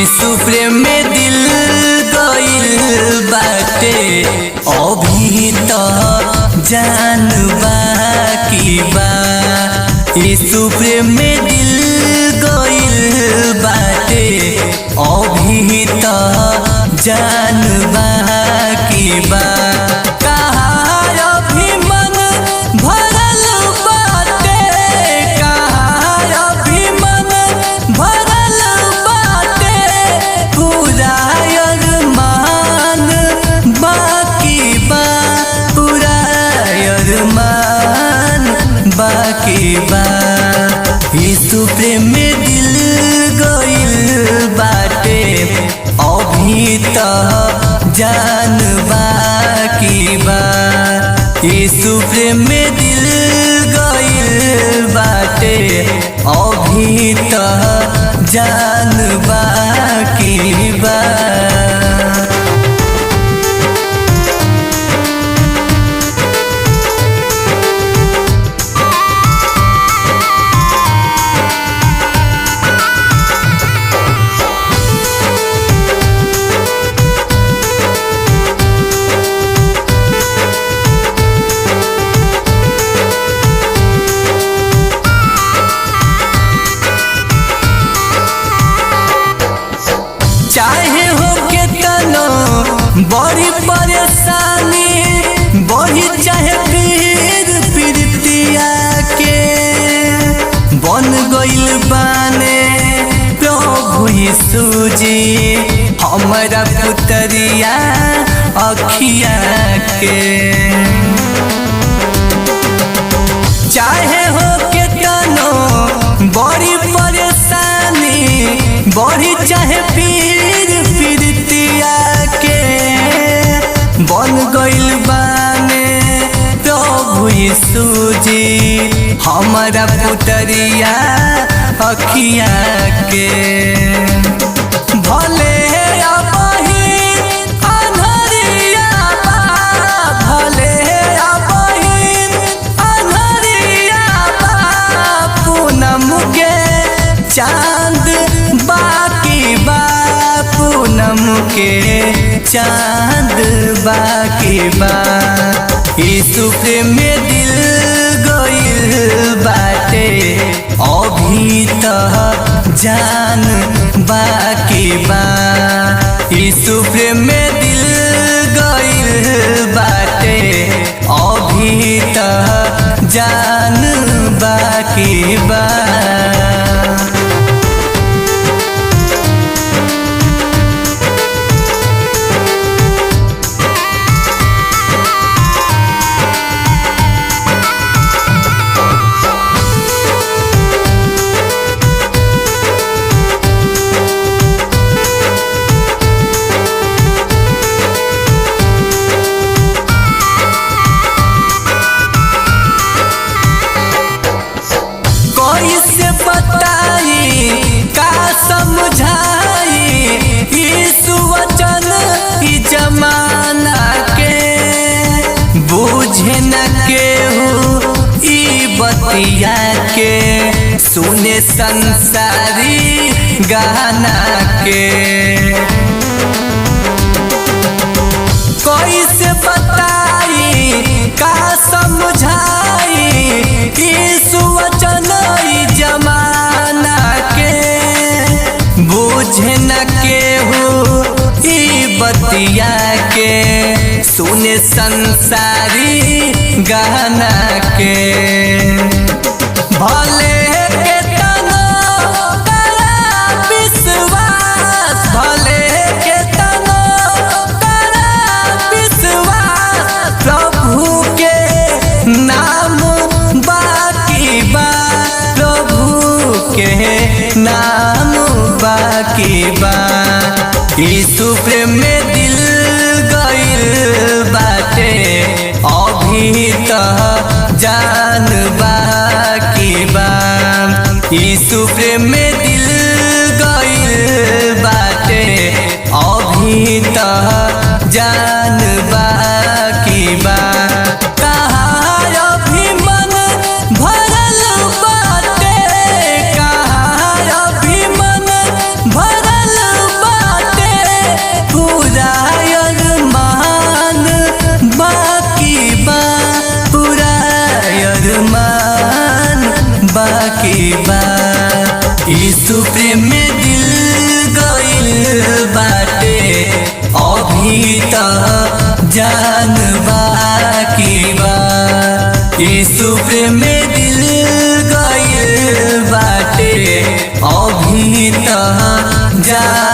यीशु प्रेम में दिल गइल बाटे अभी तो जान बाकी बा। यीशु प्रेम में दिल गइल बाटे अभी तो जान बाकी बा। यीशु प्रेम में दिल गइल बाटे अभी तो जान बाकी बा। यीशु प्रेम में दिल गइल बाटे अभी तो जान बाकी बा। चाहे हो के तनो बड़ी परेशानी बड़ी चाहे पीर पीरतिया के बन गइल बाने प्रभु यीशु जी हमारा पुतरिया अखिया के। चाहे हो के तनो बड़ी परेशानी बड़ी चाहे पीर पीरतिया के बन गइल बाने प्रभु यीशु जी हमारा पुतरिया अखिया के। भले अबही अन्हरिया बा भले अबही अन्हरिया बा पूनम के चांद बाकी बा पूनम के चांद बाकी बा। यीशु प्रेम में दिल गइल बाटे अभी तो जान बाकी बा। यीशु प्रेम में दिल गइल बाटे अभी तो जान बाकी बा। कैसे बताई का समझाई यीशु वचन ई जमाना के बुझे न केहू ई बतिया के सुने संसारी गाना के। कैसे बताई का समझाई यीशु वचन ई जमाना के बुझे न केहू ई बतिया के सुने संसारी गाना के। भले के तनो करा विश्वास भले के तनो करा विश्वास प्रभु के नाम बाकी बा प्रभु के नाम बाकी बा। यीशु प्रेम में दिल गइल बाटे अभी तो जान बाकी बा। यीशु प्रेम में दिल गइल बाटे अभी तो जान बाकी बा। भरल बाकी बा। यीशु प्रेम में दिल गइल बाटे, अभी तक जान बाकी बा। यीशु प्रेम में दिल गइल बाटे, अभी तक जान